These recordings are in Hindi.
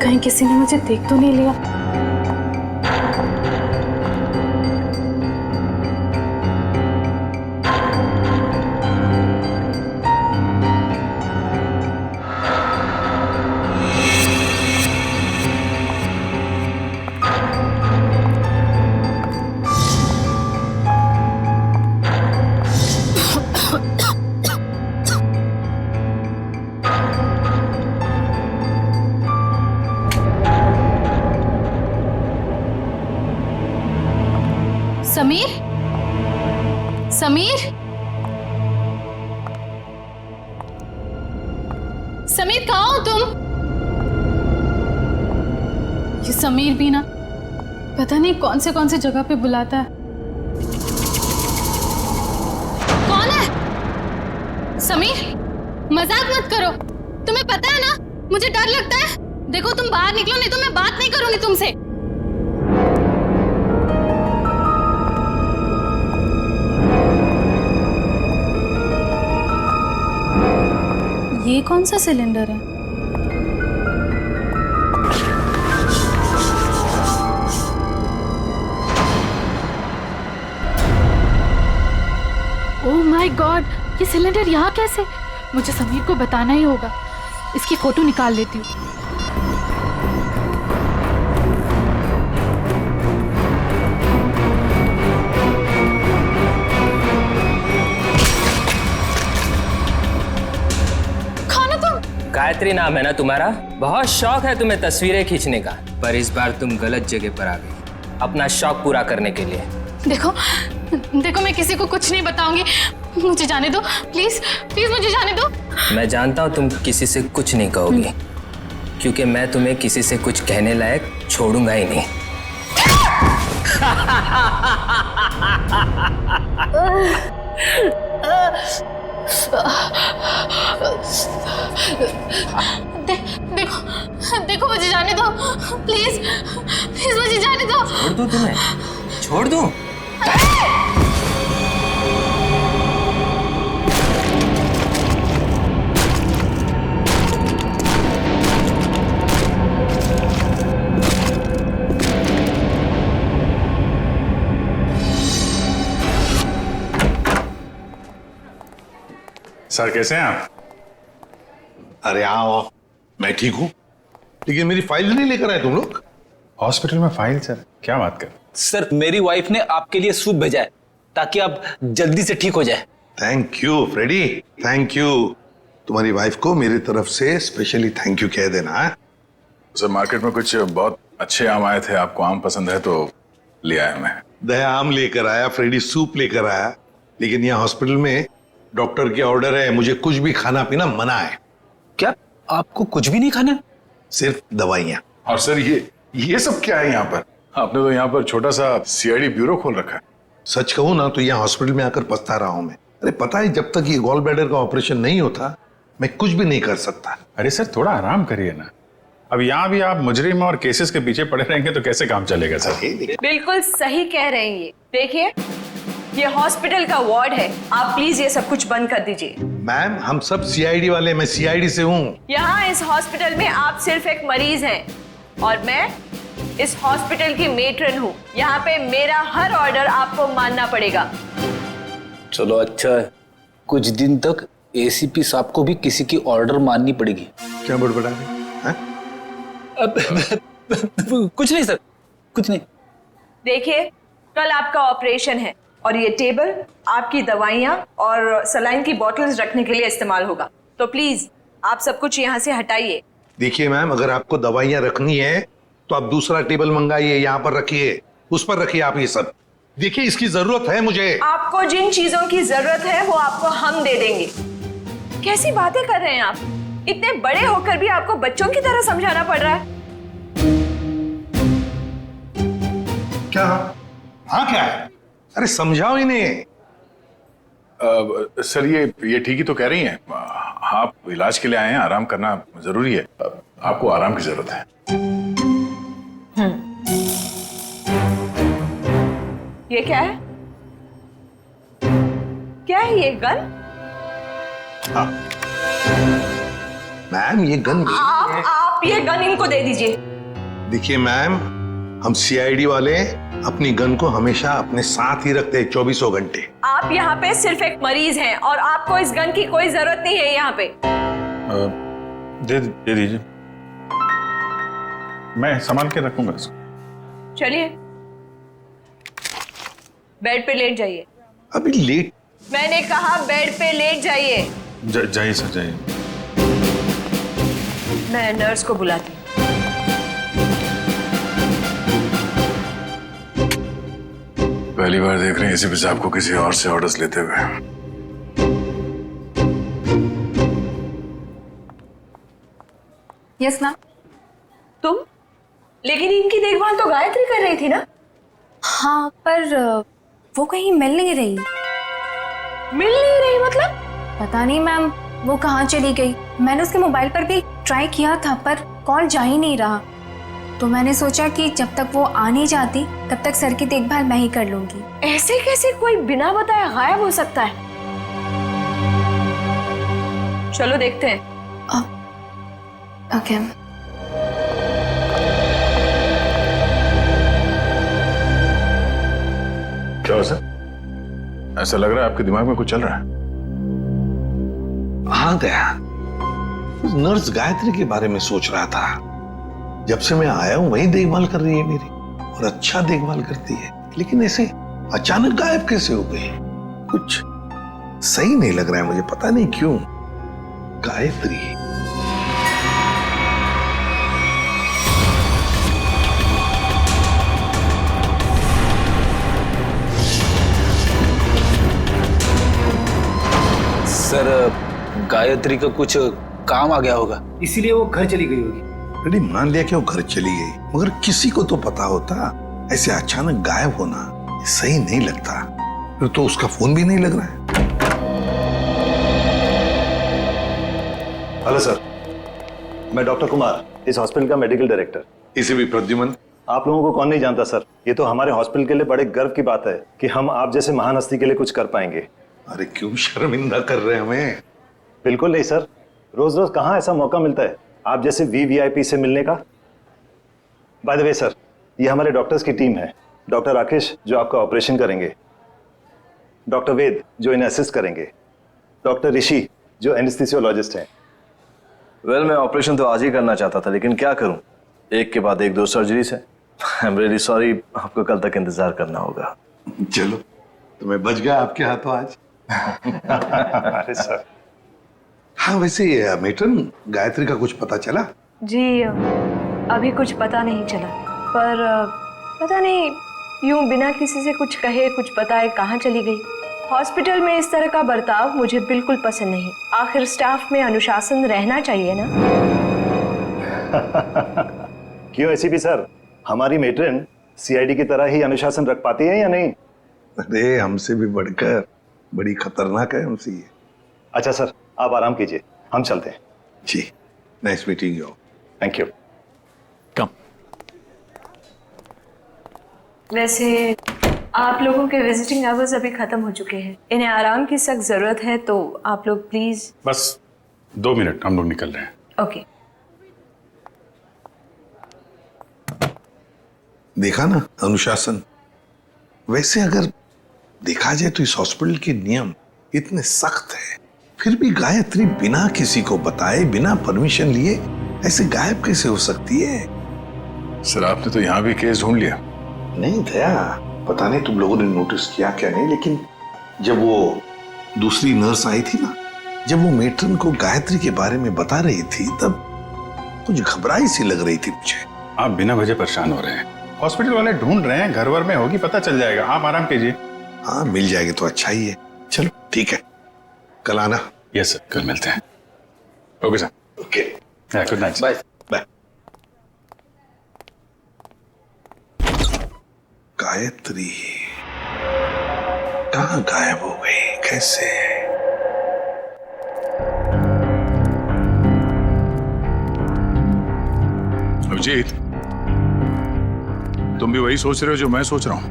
कहीं किसी ने मुझे देख तो नहीं लिया। समीर, समीर, समीर कहाँ हो तुम? ये समीर भी ना पता नहीं कौन से जगह पे बुलाता है। कौन है? समीर, मजाक मत करो। तुम्हें पता है ना मुझे डर लगता है। देखो तुम बाहर निकलो नहीं तो मैं बात नहीं करूंगी तुमसे। ये कौन सा सिलेंडर है? ओह माय गॉड, ये सिलेंडर यहाँ कैसे? मुझे समीर को बताना ही होगा। इसकी फोटो निकाल लेती हूँ। गायत्री नाम है ना तुम्हारा? बहुत शौक है तुम्हें तस्वीरें खींचने का, पर इस बार तुम गलत जगह पर आ गई अपना शौक पूरा करने के लिए। देखो देखो, मैं किसी को कुछ नहीं बताऊंगी। मुझे जाने दो प्लीज, प्लीज मुझे जाने दो। मैं जानता हूँ तुम किसी से कुछ नहीं कहोगी, क्योंकि मैं तुम्हें किसी से कुछ कहने लायक छोड़ूंगा ही नहीं। देखो देखो, मुझे जाने दो प्लीज, प्लीज मुझे जाने दो। छोड़ दूं तुम्हें? छोड़ दूं? सर कैसे हैं आप? अरे आओ, मैं ठीक हूं, लेकिन मेरी फाइल नहीं लेकर आए तुम लोग। हॉस्पिटल में फाइल? सर क्या बात कर। सर मेरी वाइफ ने आपके लिए सूप भेजा है ताकि आप जल्दी से ठीक हो जाए। Thank you Freddie, thank you. तुम्हारी वाइफ को मेरी तरफ से स्पेशली थैंक यू कह देना है। सर मार्केट में कुछ बहुत अच्छे आम आए थे, आपको आम पसंद है तो ले आया मैं। दया आम लेकर आया, फ्रेडी सूप लेकर आया, लेकिन यहाँ हॉस्पिटल में डॉक्टर के ऑर्डर है, मुझे कुछ भी खाना पीना मना है। क्या आपको कुछ भी नहीं खाना? सिर्फ दवाइयाँ। और सर ये सब क्या है यहाँ पर? आपने तो यहाँ पर छोटा सा सीआईडी ब्यूरो खोल रखा है। सच कहूँ ना तो यहाँ हॉस्पिटल में आकर पछता रहा हूँ मैं। अरे पता है, जब तक ये गॉल ब्लैडर का ऑपरेशन नहीं होता मैं कुछ भी नहीं कर सकता। अरे सर थोड़ा आराम करिए ना। अब यहाँ भी आप मुजरिम और केसेस के पीछे पड़े रहेंगे तो कैसे काम चलेगा सर? बिल्कुल सही कह रहे हैं ये। देखिए ये हॉस्पिटल का वार्ड है, आप प्लीज ये सब कुछ बंद कर दीजिए। मैम हम सब सीआईडी वाले, मैं सीआईडी से हूँ। यहाँ इस हॉस्पिटल में आप सिर्फ एक मरीज हैं और मैं इस हॉस्पिटल की मेट्रन हूँ। यहाँ पे मेरा हर ऑर्डर आपको मानना पड़ेगा। चलो अच्छा है, कुछ दिन तक एसीपी साहब को भी किसी की ऑर्डर माननी पड़ेगी। क्या बड़बड़ा रहे हैं? कुछ नहीं सर, कुछ नहीं। देखिए कल आपका ऑपरेशन है और ये टेबल आपकी दवाइयाँ और सलाइन की बॉटल्स रखने के लिए इस्तेमाल होगा, तो प्लीज आप सब कुछ यहाँ से हटाइए। देखिए मैम, अगर आपको दवाइयाँ रखनी है तो आप दूसरा टेबल मंगाइए, यहाँ पर रखिए, उस पर रखिए आप ये सब। देखिए इसकी जरूरत है मुझे। आपको जिन चीजों की जरूरत है वो आपको हम दे देंगे। कैसी बातें कर रहे हैं आप? इतने बड़े होकर भी आपको बच्चों की तरह समझाना पड़ रहा है। क्या? हाँ क्या है? अरे समझाओ इन्हें। सर ये ठीक ही तो कह रही हैं। आप इलाज के लिए आए हैं, आराम करना जरूरी है। आपको आराम की जरूरत है। ये क्या है? क्या है ये गन? मैम ये गन आप ये गन इनको दे दीजिए। देखिए मैम, हम सीआईडी वाले अपनी गन को हमेशा अपने साथ ही रखते हैं 24 घंटे। आप यहाँ पे सिर्फ एक मरीज हैं और आपको इस गन की कोई जरूरत नहीं है यहाँ पे। दे दीजिए, मैं संभाल के रखूंगा इसको। चलिए बेड पे लेट जाइए। अभी लेट? मैंने कहा बेड पे लेट जाइए। जाइए सर, जाइए। मैं नर्स को बुलाती हूँ। पहली बार देख रहे हैं एसीपी साहब को किसी और से ऑर्डर्स लेते हुए। Yes ma'am. तुम? लेकिन इनकी देखभाल तो गायत्री कर रही थी ना? हाँ, पर वो कहीं मिल नहीं रही। मिल नहीं रही मतलब? पता नहीं मैम, वो कहाँ चली गई। मैंने उसके मोबाइल पर भी ट्राई किया था पर कॉल जा ही नहीं रहा। तो मैंने सोचा कि जब तक वो आ नहीं जाती तब तक सर की देखभाल मैं ही कर लूंगी। ऐसे कैसे कोई बिना बताए गायब हो सकता है? चलो देखते हैं। ओके। क्या हो सर? ऐसा लग रहा है आपके दिमाग में कुछ चल रहा है। हाँ दया, उस नर्स गायत्री के बारे में सोच रहा था। जब से मैं आया हूं वही देखभाल कर रही है मेरी, और अच्छा देखभाल करती है। लेकिन ऐसे अचानक गायब कैसे हो गई? कुछ सही नहीं लग रहा है मुझे, पता नहीं क्यों। गायत्री सर, गायत्री का कुछ काम आ गया होगा, इसीलिए वो घर चली गई होगी। रेडी, मान लिया कि वो घर चली गई, मगर किसी को तो पता होता। ऐसे अचानक गायब होना सही नहीं लगता। फिर तो उसका फोन भी नहीं लग रहा है। हेलो सर, मैं डॉक्टर कुमार, इस हॉस्पिटल का मेडिकल डायरेक्टर। इसे भी प्रद्युमन। आप लोगों को कौन नहीं जानता सर। ये तो हमारे हॉस्पिटल के लिए बड़े गर्व की बात है कि हम आप जैसे महान हस्ती के लिए कुछ कर पाएंगे। अरे क्यों शर्मिंदा कर रहे हैं हमें? बिल्कुल नहीं सर, रोज रोज कहाँ ऐसा मौका मिलता है आप जैसे वीवीआईपी से मिलने का। बाय द वे सर, ये हमारे डॉक्टर्स की टीम है। डॉक्टर राकेश जो आपका ऑपरेशन करेंगे, डॉक्टर वेद जो इन्हें असिस्ट करेंगे, डॉक्टर ऋषि जो एनेस्थीसियोलॉजिस्ट हैं। वेल, मैं ऑपरेशन तो आज ही करना चाहता था, लेकिन क्या करूं, एक के बाद एक 2 सर्जरीज है। आई एम रियली सॉरी, आपको कल तक इंतजार करना होगा। चलो, तो मैं बच गया आपके हाथों आज। अरे सर। हाँ, वैसे मेट्रन, गायत्री का कुछ पता चला? जी अभी कुछ पता नहीं चला, पर पता नहीं यूं बिना किसी से कुछ कहे कुछ बताए कहाँ चली गई। हॉस्पिटल में इस तरह का बर्ताव मुझे बिल्कुल पसंद नहीं। आखिर स्टाफ में अनुशासन रहना चाहिए ना। क्यों एसीपी सर, हमारी मेट्रन सीआईडी की तरह ही अनुशासन रख पाती है या नहीं? अरे हमसे भी बढ़कर बड़ी खतरनाक है हमसे ये। अच्छा सर, आप आराम कीजिए, हम चलते हैं। जी, nice meeting you. Thank you. Come. वैसे आप लोगों के विजिटिंग आवर्स अभी खत्म हो चुके हैं। इन्हें आराम की सख्त जरूरत है, तो आप लोग प्लीज। बस 2 मिनट, हम लोग निकल रहे हैं। ओके। देखा ना अनुशासन। वैसे अगर देखा जाए तो इस हॉस्पिटल के नियम इतने सख्त हैं, फिर भी गायत्री बिना किसी को बताए, बिना परमिशन लिए ऐसे गायब कैसे हो सकती है? सर, आपने तो यहाँ भी केस ढूंढ लिया। नहीं दया, पता नहीं तुम लोगों ने नोटिस किया क्या नहीं, लेकिन जब वो दूसरी नर्स आई थी ना, जब वो मेट्रन को गायत्री के बारे में बता रही थी, तब कुछ घबराई सी लग रही थी मुझे। आप बिना वजह परेशान हो रहे हैं। हॉस्पिटल वाले ढूंढ रहे हैं, घर वर में होगी, पता चल जाएगा। आप आराम कीजिए। हाँ, मिल जाएगी तो अच्छा ही है। चलो ठीक है, कल आना। यस सर, कल मिलते हैं। Okay sir. Okay, good night. Bye. Bye. Gayatri कहाँ गायब हो गई, कैसे? सुजीत, तुम भी वही सोच रहे हो जो मैं सोच रहा हूँ?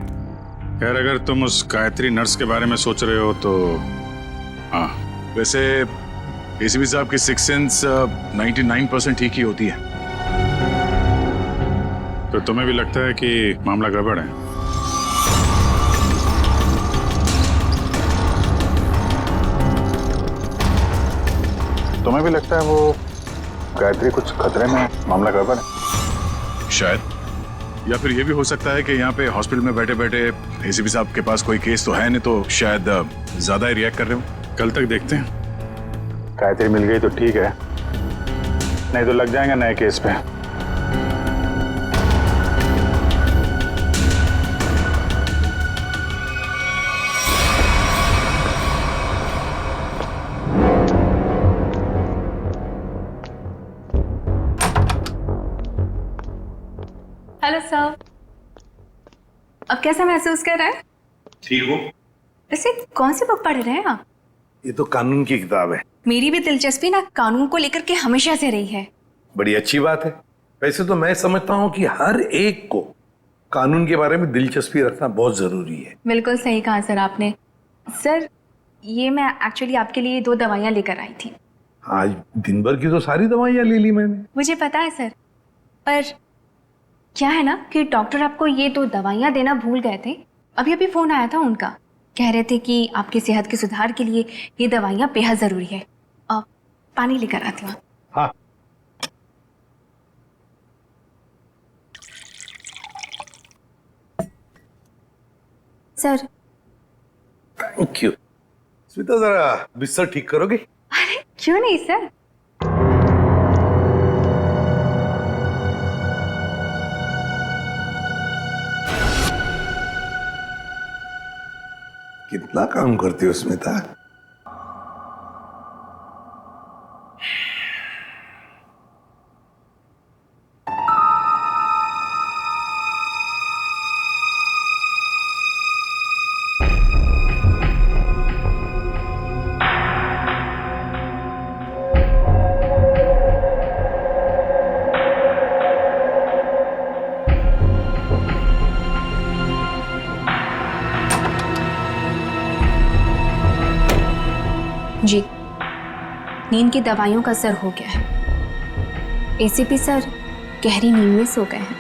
यार अगर तुम उस गायत्री नर्स के बारे में सोच रहे हो तो हाँ, वैसे एसीपी साहब की सिक्स सेंस 99% ठीक ही होती है। तो तुम्हें भी लगता है कि मामला गड़बड़ है? तुम्हें भी लगता है वो गायत्री कुछ खतरे में है, मामला गड़बड़ है? शायद, या फिर ये भी हो सकता है कि यहाँ पे हॉस्पिटल में बैठे बैठे एसीपी साहब के पास कोई केस तो है नहीं, तो शायद ज्यादा ही रिएक्ट कर रहे हो। कल तक देखते हैं। गायत्री मिल गई तो ठीक है, नहीं तो लग जाएंगे नए केस पे। हेलो सर, अब कैसा महसूस कर रहे हैं? ठीक हो? वैसे कौन सी बुक पढ़ रहे हैं आप? ये तो कानून की किताब है। मेरी भी दिलचस्पी ना कानून को लेकर के हमेशा से रही है। बड़ी अच्छी बात है। वैसे तो मैं समझता हूँ कि हर एक को कानून के बारे में दिलचस्पी रखना बहुत जरूरी है। बिल्कुल सही कहा सर आपने। सर, ये मैं एक्चुअली आपके लिए 2 दवाइयाँ लेकर आई थी। आज दिन भर की तो सारी दवाइयाँ ले ली मैंने। मुझे पता है सर, पर क्या है ना कि डॉक्टर आपको ये 2 दवाइयाँ देना भूल गए थे। अभी अभी फोन आया था उनका, कह रहे थे कि आपकी सेहत के सुधार के लिए ये दवाइयाँ बेहद जरूरी है। अब पानी लेकर आती हूँ। हाँ, सर। Thank you. स्मिता, जरा बिस्तर ठीक करोगे? अरे क्यों नहीं सर। कितना काम करती हो स्मिता? जी, नींद की दवाइयों का असर हो गया है। एसीपी सर गहरी नींद में सो गए हैं।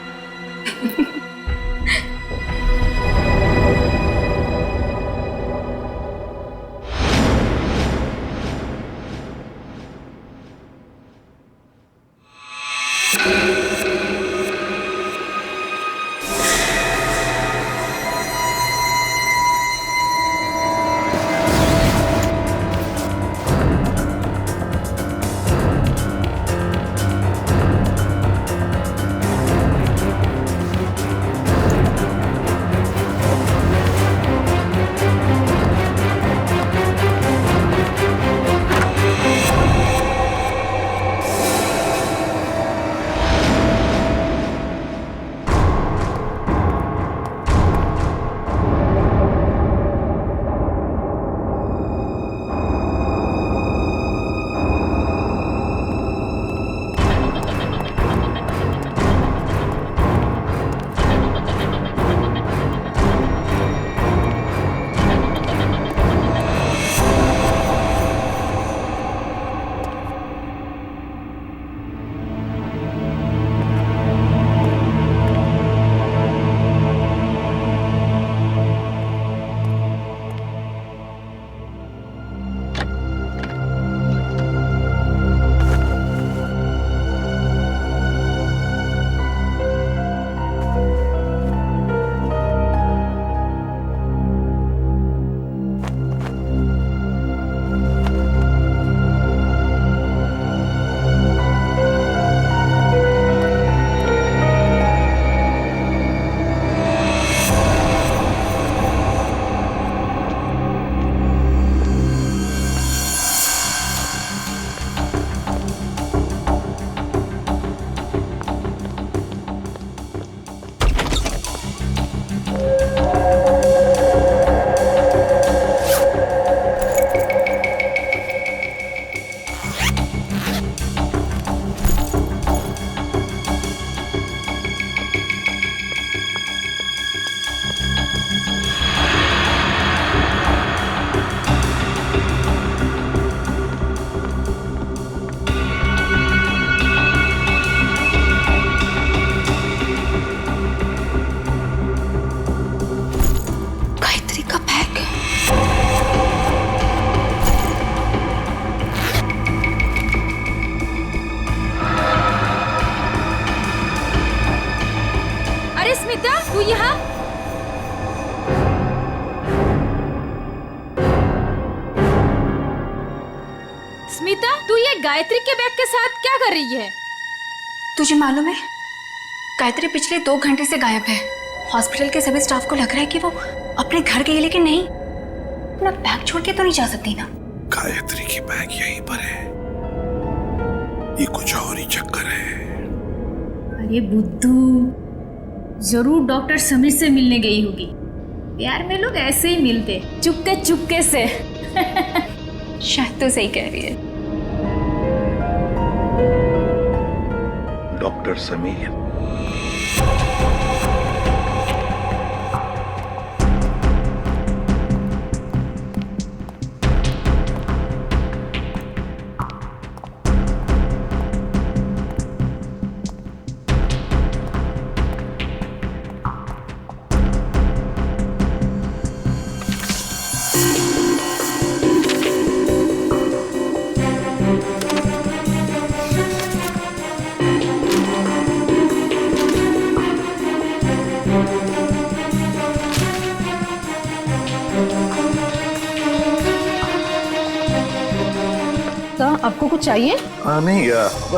तू यहाँ? स्मिता, तू ये गायत्री के बैग के साथ क्या कर रही है? तुझे मालूम है, गायत्री पिछले 2 घंटे से गायब है। हॉस्पिटल के सभी स्टाफ को लग रहा है कि वो अपने घर गई, लेकिन नहीं, अपना बैग छोड़ के तो नहीं जा सकती ना। गायत्री की बैग यहीं पर है, ये कुछ और ही चक्कर है। अरे बुद्धू, जरूर डॉक्टर समीर से मिलने गई होगी। प्यार में लोग ऐसे ही मिलते, चुपके चुपके से। शायद तो सही कह रही है। डॉक्टर समीर, आपको कुछ चाहिए? नहीं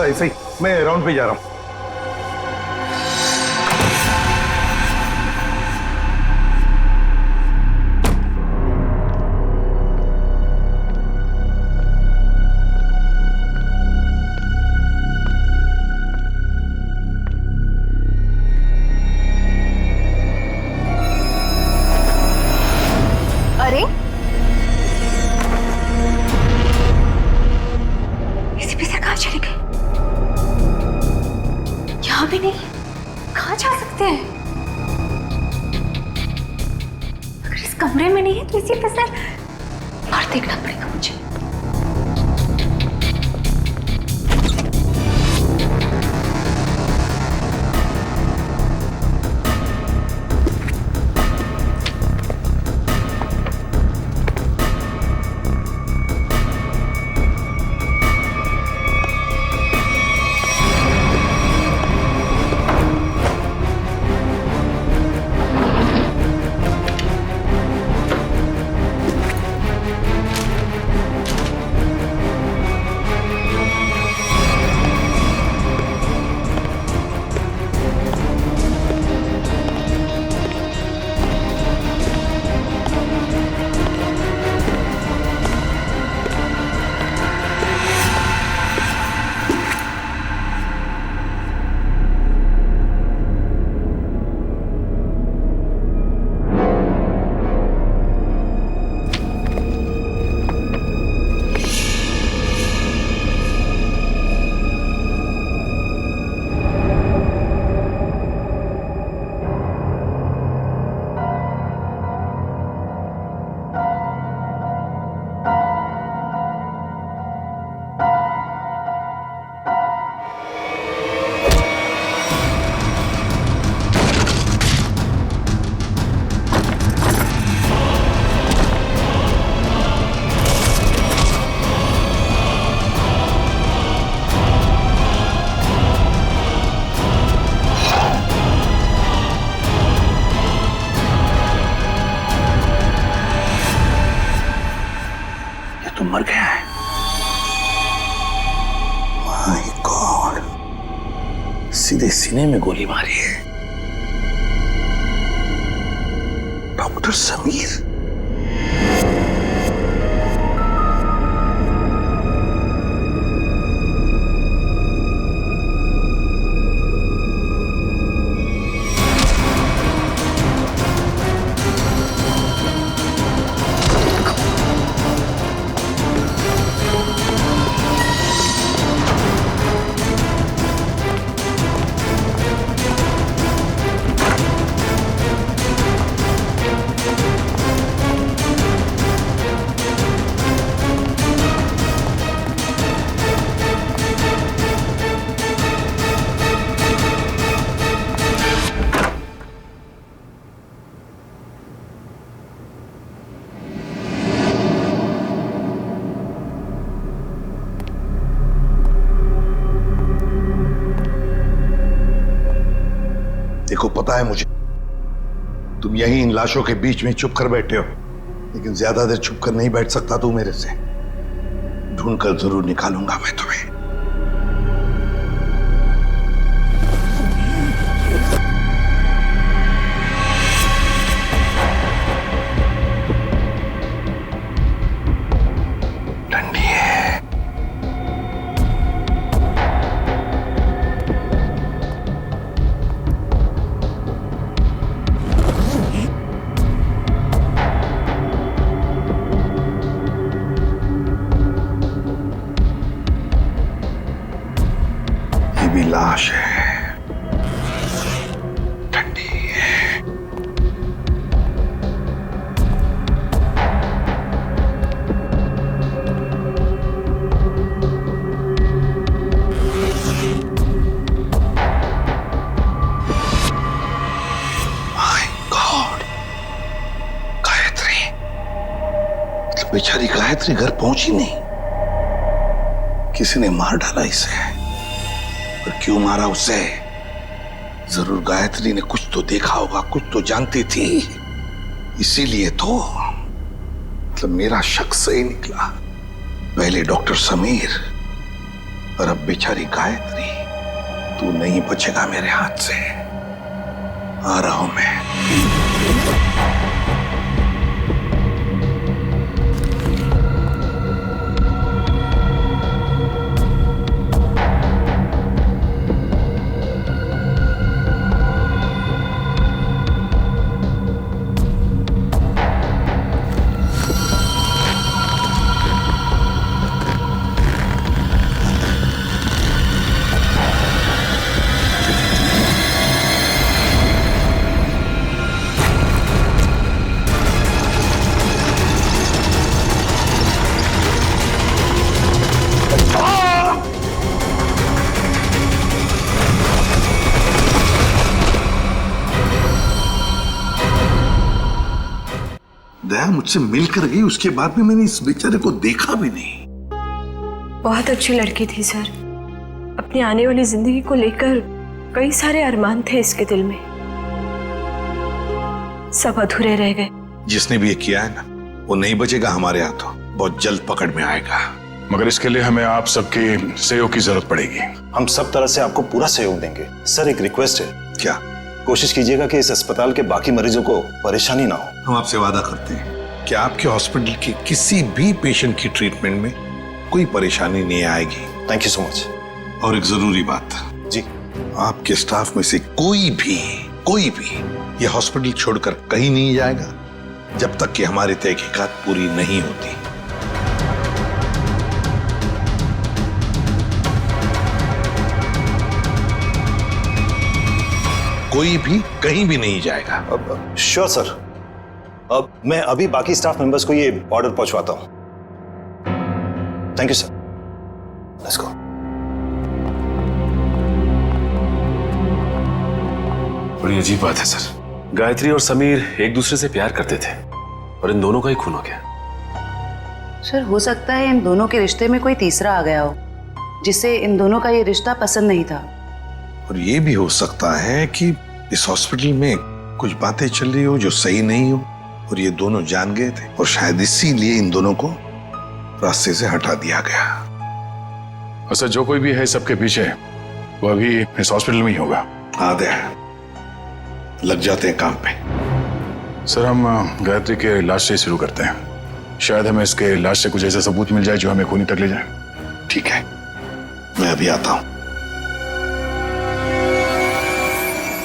ऐसे ही, मैं राउंड पे जा रहा हूँ। अरे एसीपी सर कहाँ चले गए? यहाँ भी नहीं, कहाँ जा सकते हैं? अगर इस कमरे में नहीं है तो एसीपी सर बाहर देखना पड़ेगा मुझे। मर गया है। माय गॉड, सीधे सीने में गोली मारी है। डॉक्टर समीर, देखो पता है मुझे तुम यहीं इन लाशों के बीच में चुप कर बैठे हो, लेकिन ज्यादा देर छुप कर नहीं बैठ सकता तू मेरे से। ढूंढ कर जरूर निकालूंगा मैं तुम्हें। ठंडी है। ये भी लाश है, ठंडी है। माय गॉड, गायत्री, मतलब बेचारी गायत्री घर पहुंची नहीं। किसी ने मार डाला इसे। पर क्यों मारा उसे? जरूर गायत्री ने कुछ तो देखा होगा, कुछ तो जानती थी, इसीलिए तो। मतलब मेरा शक सही निकला। पहले डॉक्टर समीर और अब बेचारी गायत्री। तू नहीं बचेगा मेरे हाथ से। आ रहा हूं मैं। दया मुझसे मिलकर गई, उसके बाद में मैंने इस बेचारे को देखा भी नहीं। बहुत अच्छी लड़की थी सर। अपनी आने वाली जिंदगी को लेकर कई सारे अरमान थे इसके दिल में, सब अधूरे रह गए। जिसने भी ये किया है ना, वो नहीं बचेगा हमारे हाथों। बहुत जल्द पकड़ में आएगा। मगर इसके लिए हमें आप सबके सहयोग की जरूरत पड़ेगी। हम सब तरह से आपको पूरा सहयोग देंगे। सर एक रिक्वेस्ट है, क्या? कोशिश कीजिएगा कि इस अस्पताल के बाकी मरीजों को परेशानी ना हो। हम आपसे वादा करते हैं कि आपके हॉस्पिटल के किसी भी पेशेंट की ट्रीटमेंट में कोई परेशानी नहीं आएगी। Thank you so much. और एक जरूरी बात जी, आपके स्टाफ में से कोई भी ये हॉस्पिटल छोड़कर कहीं नहीं जाएगा जब तक कि हमारी तहकीकात पूरी नहीं होती। कोई भी कहीं भी नहीं जाएगा। Sure sir. अब मैं अभी बाकी स्टाफ मेंबर्स को ये ऑर्डर पहुंचवाता हूं। Thank you sir. Let's go. बड़ी अजीब बात है सर। गायत्री और समीर एक दूसरे से प्यार करते थे और इन दोनों का ही खून हो गया। सर हो सकता है इन दोनों के रिश्ते में कोई तीसरा आ गया हो, जिससे इन दोनों का ये रिश्ता पसंद नहीं था। और ये भी हो सकता है कि इस हॉस्पिटल में कुछ बातें चल रही हो जो सही नहीं हो और ये दोनों जान गए थे, और शायद इसीलिए इन दोनों को रास्ते से हटा दिया गया। अच्छा, जो कोई भी है सबके पीछे, वो अभी इस हॉस्पिटल में ही होगा। आदे लग जाते हैं काम पे। सर हम गायत्री के लाश से शुरू करते हैं। शायद हमें इसके लाश से कुछ ऐसा सबूत मिल जाए जो हमें खूनी तक ले जाए। ठीक है, मैं अभी आता हूं।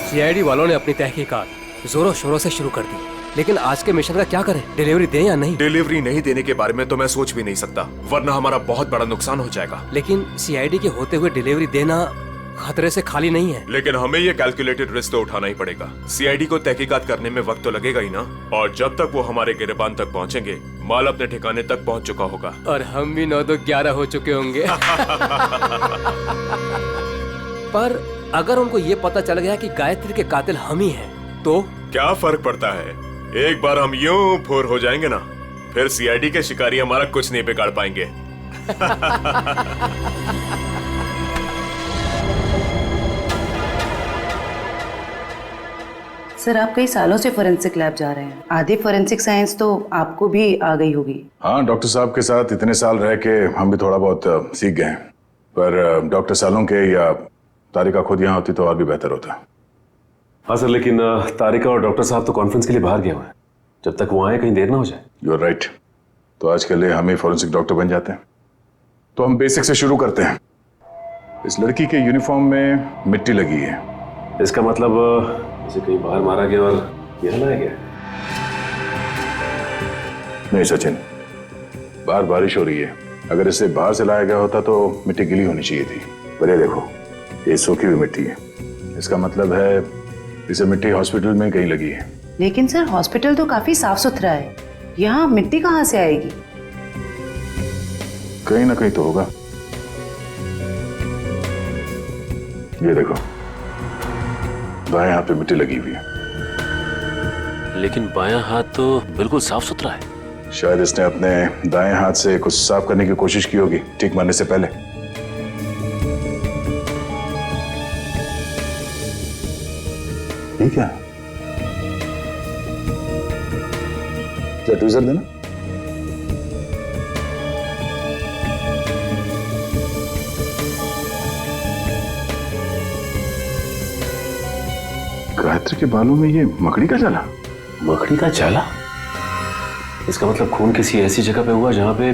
सीआईडी वालों ने अपनी तहकीकात जोरों शोरों से शुरू कर दी, लेकिन आज के मिशन का क्या करें? डिलीवरी दें या नहीं? डिलीवरी नहीं देने के बारे में तो मैं सोच भी नहीं सकता, वरना हमारा बहुत बड़ा नुकसान हो जाएगा। लेकिन सीआईडी के होते हुए डिलीवरी देना खतरे से खाली नहीं है। लेकिन हमें ये कैलकुलेटेड रिस्क तो उठाना ही पड़ेगा। सीआईडी को तहकीकात करने में वक्त तो लगेगा ही ना, और जब तक वो हमारे गिरबान तक पहुंचेंगे, माल अपने ठिकाने तक पहुंच चुका होगा और हम भी 9-2-11 हो चुके होंगे। पर अगर उनको ये पता चल गया कि गायत्री के कातिल हम ही हैं, तो क्या फर्क पड़ता है? एक बार हम यूं फूर हो जाएंगे ना, फिर सीआईडी के शिकारी हमारा कुछ नहीं बिगाड़ पाएंगे। सर आप कई सालों से फोरेंसिक लैब जा रहे हैं, आधी फोरेंसिक साइंस तो आपको भी आ गई होगी। हाँ, डॉक्टर साहब के साथ इतने साल रह के हम भी थोड़ा बहुत सीख गए हैं। पर डॉक्टर सालों के या तारिका खुद यहाँ होती तो और भी बेहतर होता। हाँ सर, लेकिन तारिका और डॉक्टर साहब तो कॉन्फ्रेंस के लिए बाहर गए हुए हैं। जब तक वो आए कहीं देर ना हो जाए। You are right. तो आज के लिए हम ही फॉरेंसिक डॉक्टर बन जाते हैं। तो हम बेसिक से शुरू करते हैं। इस लड़की के यूनिफॉर्म में मिट्टी लगी है। इसका मतलब इसे कहीं बाहर मारा गया और यहाँ लाया गया। नहीं सचिन, बाहर बारिश हो रही है। अगर इसे बाहर से लाया गया होता तो मिट्टी गीली होनी चाहिए थी। पर ये देखो, ये सूखी हुई मिट्टी है। इसका मतलब है इसे मिट्टी हॉस्पिटल में कहीं लगी है। लेकिन सर हॉस्पिटल तो काफी साफ सुथरा है, यहाँ मिट्टी कहाँ से आएगी? कहीं ना कहीं तो होगा। ये देखो, बाएं हाथ पे मिट्टी लगी हुई है। लेकिन बायां हाथ तो बिल्कुल साफ सुथरा है। शायद इसने अपने दाएं हाथ से कुछ साफ करने की कोशिश की होगी ठीक मारने से पहले। ठीक है, ट्वीजर देना। गायत्री के बालों में ये मकड़ी का जाला। मकड़ी का जाला? इसका मतलब खून किसी ऐसी जगह पे हुआ जहां पे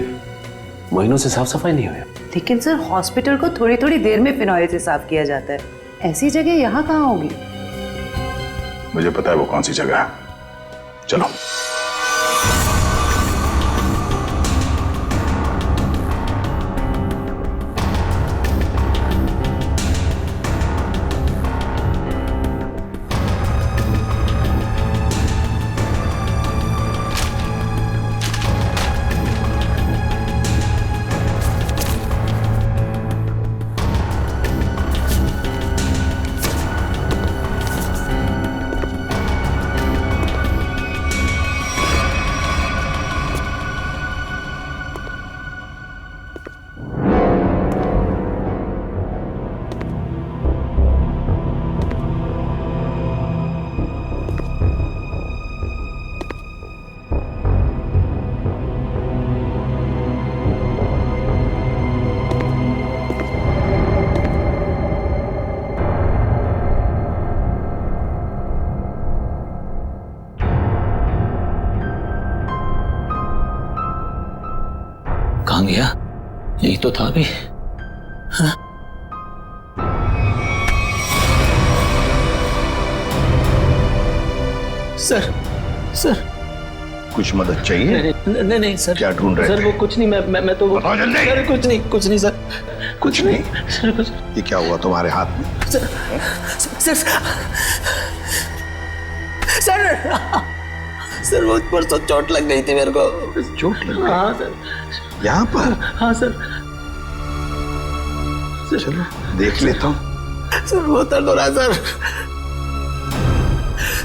महीनों से साफ सफाई नहीं हुई। लेकिन सर हॉस्पिटल को थोड़ी थोड़ी देर में फिनॉइल से साफ किया जाता है, ऐसी जगह यहाँ कहाँ होगी? मुझे पता है वो कौन सी जगह है। चलो। कहाँ गया? यही तो था अभी। हाँ? सर, सर कुछ मदद चाहिए? नहीं नहीं सर। क्या ढूंढ रहे सर थे? वो कुछ नहीं, मैं तो बताओ जल्दी। सर कुछ नहीं सर। कुछ नहीं? सर कुछ। ये क्या हुआ तुम्हारे हाथ में? सर सर सर वो परसों चोट लग गई थी मेरे को। चोट लग गई? हाँ सर। यहाँ पर? हाँ सर। चलो देख लेता हूँ। सर बहुत दर्द हो रहा है सर।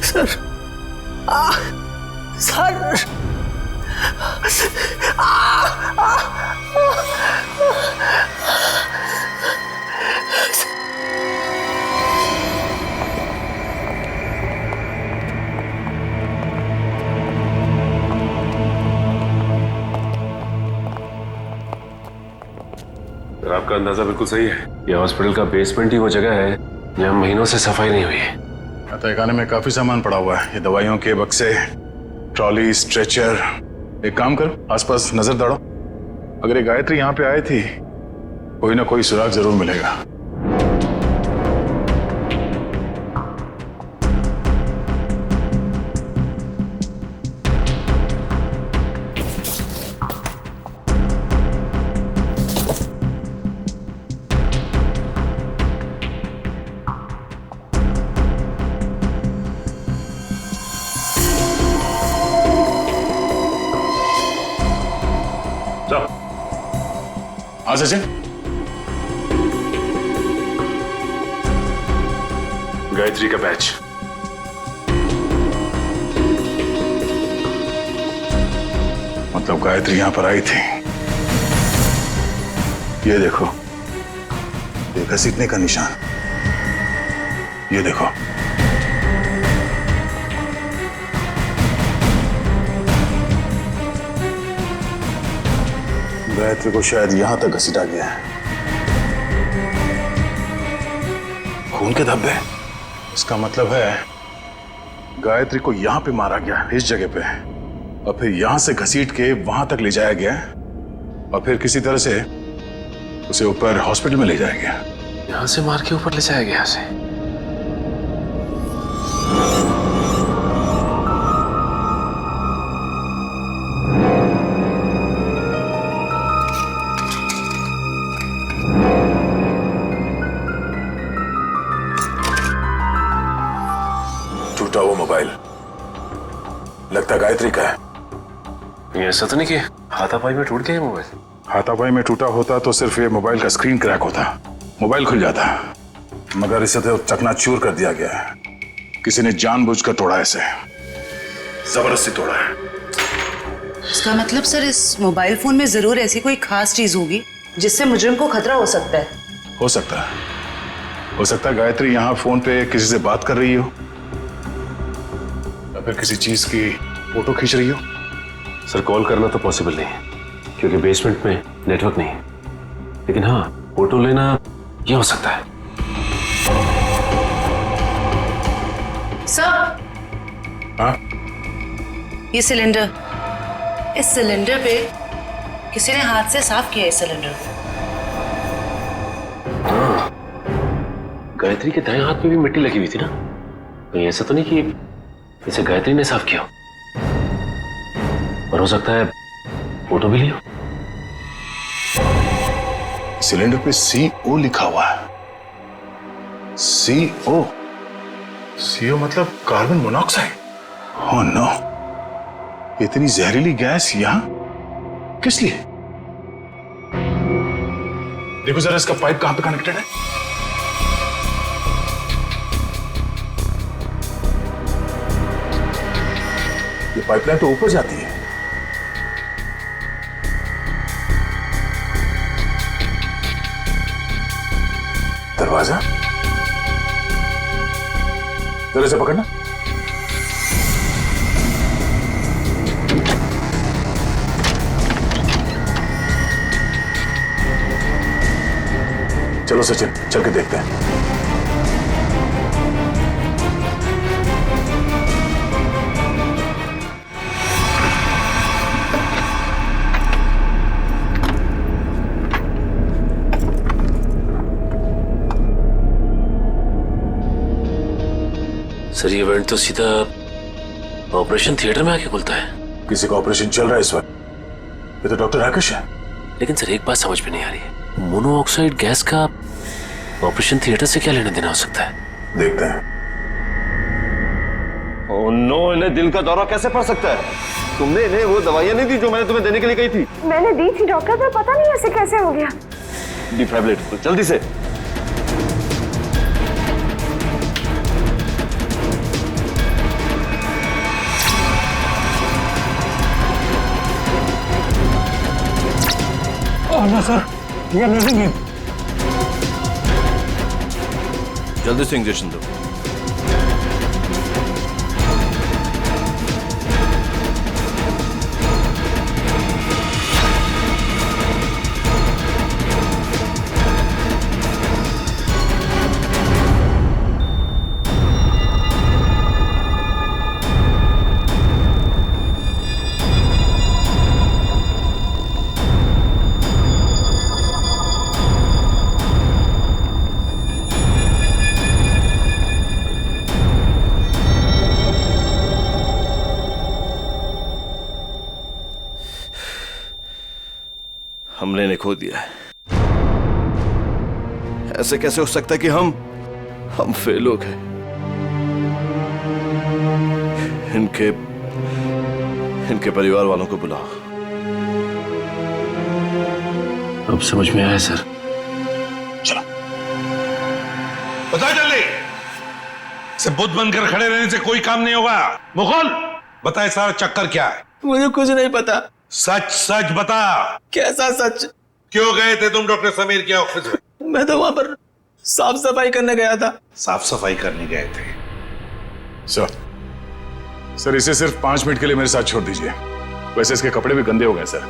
सर सर आपका अंदाजा बिल्कुल सही है। ये हॉस्पिटल का बेसमेंट ही वो जगह है जहाँ महीनों से सफाई नहीं हुई है। तहखाने में काफी सामान पड़ा हुआ है। ये दवाइयों के बक्से, ट्रॉली, स्ट्रेचर। एक काम करो, आसपास नजर दौड़ो। अगर ये गायत्री यहाँ पे आई थी, कोई ना कोई सुराग जरूर मिलेगा। हाँ सचिन, गायत्री का बैच। मतलब गायत्री यहाँ पर आई थी। ये देखो, ये घसीटने का निशान। ये देखो, गायत्री को शायद यहां तक घसीटा गया है। खून के धब्बे, इसका मतलब है गायत्री को यहां पे मारा गया, इस जगह पे, और फिर यहां से घसीट के वहां तक ले जाया गया, और फिर किसी तरह से उसे ऊपर हॉस्पिटल में ले जाया गया। यहां से मार के ऊपर ले जाया गया से। टूटा वो मोबाइल लगता गायत्री का है। ये ऐसा तो नहीं कि हाथापाई में टूट गया मोबाइल? हाथापाई में टूटा होता तो सिर्फ ये मोबाइल का स्क्रीन क्रैक होता, मोबाइल खुल जाता, मगर इसे तो चकनाचूर कर दिया गया है। किसी ने जानबूझकर तोड़ा है इसे, जबरदस्ती तोड़ा है। इसका मतलब सर इस मोबाइल फोन में जरूर ऐसी कोई खास चीज होगी जिससे मुजरिम को खतरा हो सकता है। हो सकता है, हो सकता है गायत्री यहाँ फोन पे किसी से बात कर रही हो, या फिर किसी चीज की फोटो खींच रही हो। सर कॉल करना तो पॉसिबल नहीं है क्योंकि बेसमेंट में नेटवर्क नहीं है, लेकिन हाँ फोटो लेना ये हो सकता है। सर, हाँ? ये सिलेंडर, इस सिलेंडर पे किसी ने हाथ से साफ किया है इस सिलेंडर को। हाँ, गायत्री के दाएं हाथ में भी मिट्टी लगी हुई थी ना, कहीं ऐसा तो नहीं कि इसे गायत्री ने साफ किया, और हो सकता है फोटो भी लिया। सिलेंडर पे CO लिखा हुआ है। CO, CO मतलब कार्बन मोनोऑक्साइड। ओह नो, इतनी जहरीली गैस यहां किस लिए? देखो जरा इसका पाइप कहां पे कनेक्टेड है। ये पाइपलाइन तो ऊपर जाती है। दरवाजा जरा से पकड़ना। चलो सचिन, चल के देखते हैं। सर ये इवेंट तो सीधा ऑपरेशन थिएटर में आके खुलता है। किसी का ऑपरेशन चल रहा है इस वक्त, ये तो डॉक्टर राकेश है। लेकिन सर एक बात समझ में नहीं आ रही है, मोनोऑक्साइड गैस का ऑपरेशन थिएटर से क्या लेना देना हो सकता है? देखते हैं। ओह नो, इन्हें दिल का दौरा कैसे पड़ सकता है? तुमने इन्हें वो दवाइयां नहीं दी जो मैंने तुम्हें देने के लिए कही थी? मैंने दी थी डॉक्टर, पर पता नहीं ऐसे कैसे हो गया। डिफाइब्रिलेट तो जल्दी से। ना सर, ये नहीं है। जल्दी से इंजेक्शन दो। हमने इन्हें खो दिया है। ऐसे कैसे हो सकता है कि हम फेल हो गए? इनके परिवार वालों को बुलाओ। अब समझ में आया सर। चलो बताओ जल्दी, से बुद्ध बनकर खड़े रहने से कोई काम नहीं होगा। मुकुल बताए सारा चक्कर क्या है? मुझे कुछ नहीं पता। सच सच बता। कैसा सच? क्यों गए थे तुम डॉक्टर समीर के ऑफिस में? मैं तो वहां पर साफ सफाई करने गया था। साफ सफाई करने गए थे? सर इसे सिर्फ 5 मिनट के लिए मेरे साथ छोड़ दीजिए। वैसे इसके कपड़े भी गंदे हो गए सर,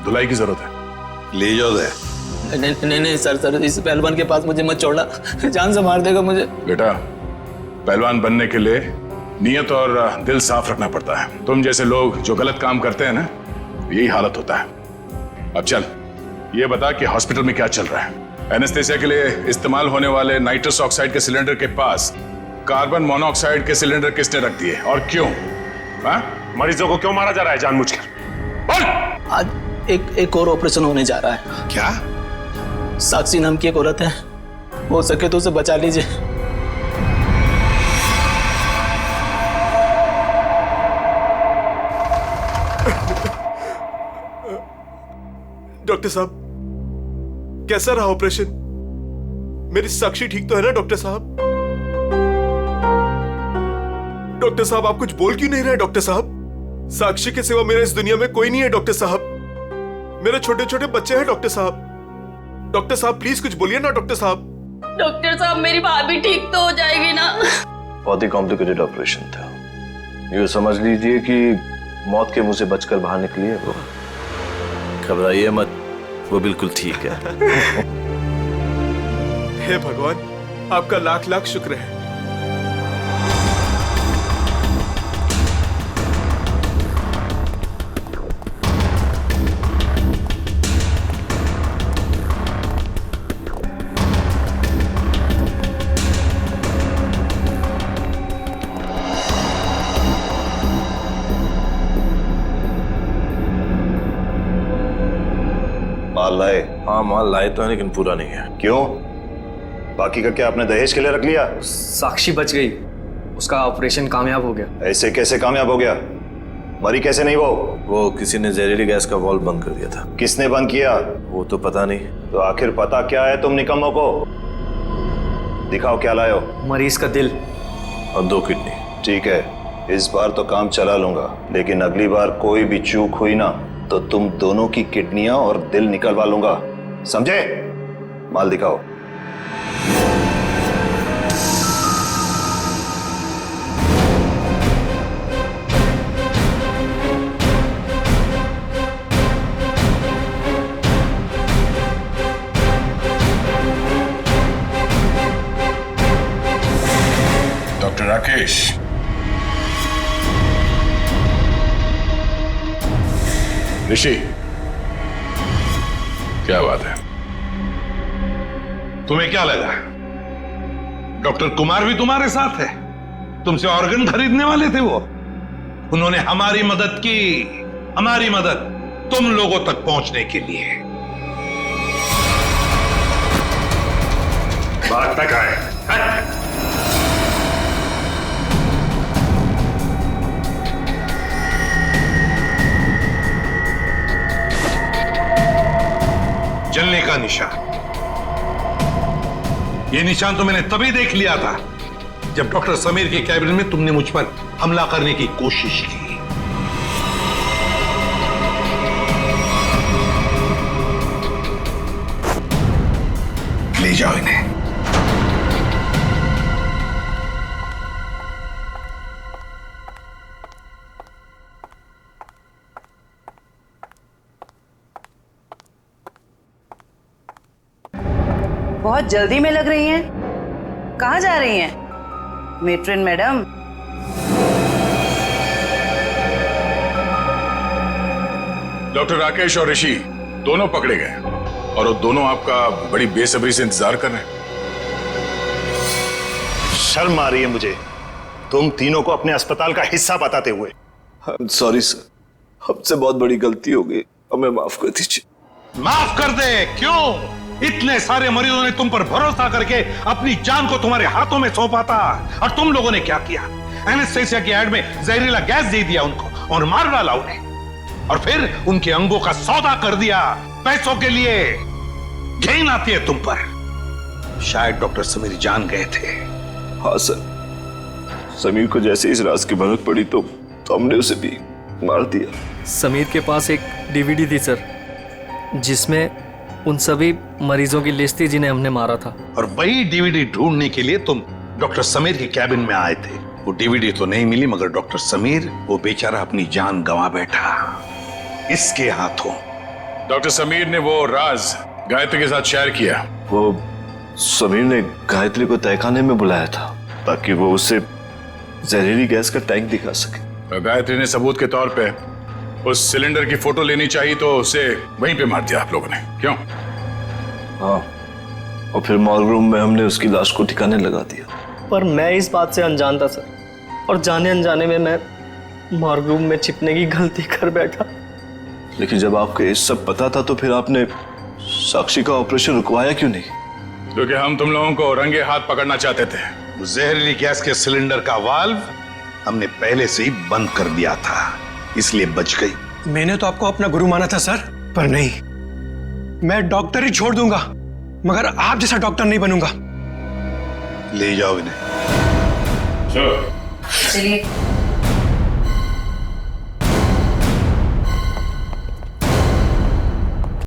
धुलाई की जरूरत है। ले जाओ दे। नहीं नहीं सर सर, इस पहलवान के पास मुझे मत छोड़ना, जान से मार देगा मुझे। बेटा, पहलवान बनने के लिए नियत और दिल साफ रखना पड़ता है। तुम जैसे लोग जो गलत काम करते हैं ना, यही हालत होता है। अब चल, ये बता कि हॉस्पिटल में क्या चल रहा है। एनेस्थेसिया के लिए इस्तेमाल होने वाले नाइट्रस ऑक्साइड के सिलेंडर के पास कार्बन मोनोऑक्साइड के सिलेंडर किसने रख दिए और क्यों? मरीजों को क्यों मारा जा रहा है जानबूझकर? बोल। आज एक और ऑपरेशन होने जा रहा है। क्या? साक्षी नाम की एक औरत है, हो सके तो उसे बचा लीजिए। डॉक्टर साहब, कैसा रहा ऑपरेशन? मेरी साक्षी ठीक तो है ना डॉक्टर साहब? डॉक्टर साहब, आप कुछ बोल क्यों नहीं रहे? डॉक्टर साहब, साक्षी के सिवा मेरा इस दुनिया में कोई नहीं है डॉक्टर साहब। मेरे छोटे छोटे बच्चे हैं डॉक्टर साहब। डॉक्टर साहब प्लीज कुछ बोलिए ना डॉक्टर साहब। डॉक्टर साहब, मेरी भाभी ठीक तो हो जाएगी ना? बहुत ही कॉम्प्लिकेटेड ऑपरेशन था। ये समझ लीजिए कि मौत के मुंह से बचकर बाहर निकली है वो। घबराइए मत, वो बिल्कुल ठीक है। हे भगवान, आपका लाख लाख शुक्र है। माल लाए? हाँ माल लाए तो है, लेकिन पूरा नहीं है। क्यों? बाकी का क्या आपने दहेज के लिए रख लिया? साक्षी बच गई, उसका ऑपरेशन कामयाब हो गया। ऐसे कैसे कामयाब हो गया? मरी कैसे नहीं वो किसी ने जहरीली गैस का वाल्व बंद कर दिया था। किसने बंद किया? वो तो पता नहीं। तो आखिर पता क्या है तुम निकम्मों को? दिखाओ क्या लाए हो। मरीज का दिल और 2 किडनी। ठीक है, इस बार तो काम चला लूंगा, लेकिन अगली बार कोई भी चूक हुई ना तो तुम दोनों की किडनियां और दिल निकलवा लूंगा, समझे? माल दिखाओ। डॉक्टर राकेश, ऋषि, क्या बात है? तुम्हें क्या लगा डॉक्टर कुमार भी तुम्हारे साथ है? तुमसे ऑर्गन खरीदने वाले थे वो। उन्होंने हमारी मदद की, हमारी मदद तुम लोगों तक पहुंचने के लिए। बात तक आए। जलने का निशान, ये निशान तो मैंने तभी देख लिया था जब डॉक्टर समीर के कैबिन में तुमने मुझ पर हमला करने की कोशिश की। ले जाओ इन्हें। बहुत जल्दी में लग रही हैं। कहाँ जा रही हैं मेट्रिन मैडम? डॉक्टर राकेश और ऋषि दोनों पकड़े गए और वो दोनों आपका बड़ी बेसब्री से इंतजार कर रहे हैं। शर्म आ रही है मुझे, तुम तीनों को अपने अस्पताल का हिस्सा बताते हुए। सॉरी सर, हमसे बहुत बड़ी गलती हो गई, हमें माफ कर दीजिए। माफ कर दे? क्यों? इतने सारे मरीजों ने तुम पर भरोसा करके अपनी जान को तुम्हारे हाथों में सौंपा था, और तुम लोगों ने क्या किया? एनेस्थेसिया की ऐड में जहरीला गैस दे दिया उनको और मार डाला उन्हें, और फिर उनके अंगों का सौदा कर दिया पैसों के लिए। घिन आती है तुम पर। शायद डॉक्टर समीर जान गए थे। हाँ सर, समीर को जैसे इस राज की भनक पड़ी तो हमने उसे भी मार दिया। समीर के पास एक डीवीडी थी सर, जिसमें उन सभी मरीजों की लिस्ट थी जिन्हें हमने मारा था। और वही डीवीडी ढूंढने के लिए तुम डॉक्टर समीर के कैबिन में आए थे। वो डीवीडी तो नहीं मिली, मगर डॉक्टर समीर वो बेचारा अपनी जान गंवा बैठा इसके हाथों। डॉक्टर समीर ने वो राज गायत्री के साथ शेयर किया। वो समीर ने गायत्री को तहखाने में बुलाया था ताकि वो उसे जहरीली गैस का टैंक दिखा सके। तो गायत्री ने सबूत के तौर पे उस सिलेंडर की फोटो लेनी चाहिए तो उसे वहीं पे मार दिया आप लोगों ने, क्यों? हाँ, और फिर मॉर्ग रूम में हमने उसकी लाश को ठिकाने लगा दिया। पर मैं इस बात से अनजान था सर, और जाने अनजाने में मैं मॉर्ग रूम में छिपने की गलती कर बैठा। लेकिन जब आपको ये सब पता था तो फिर आपने साक्षी का ऑपरेशन रुकवाया क्यों नहीं? क्योंकि हम तुम लोगों को रंगे हाथ पकड़ना चाहते थे। वो जहरीली गैस के सिलेंडर का वाल्व हमने पहले से ही बंद कर दिया था, इसलिए बच गई। मैंने तो आपको अपना गुरु माना था सर, पर नहीं, मैं डॉक्टर ही छोड़ दूंगा मगर आप जैसा डॉक्टर नहीं बनूंगा। ले जाओ इन्हें। चलो। चलिए।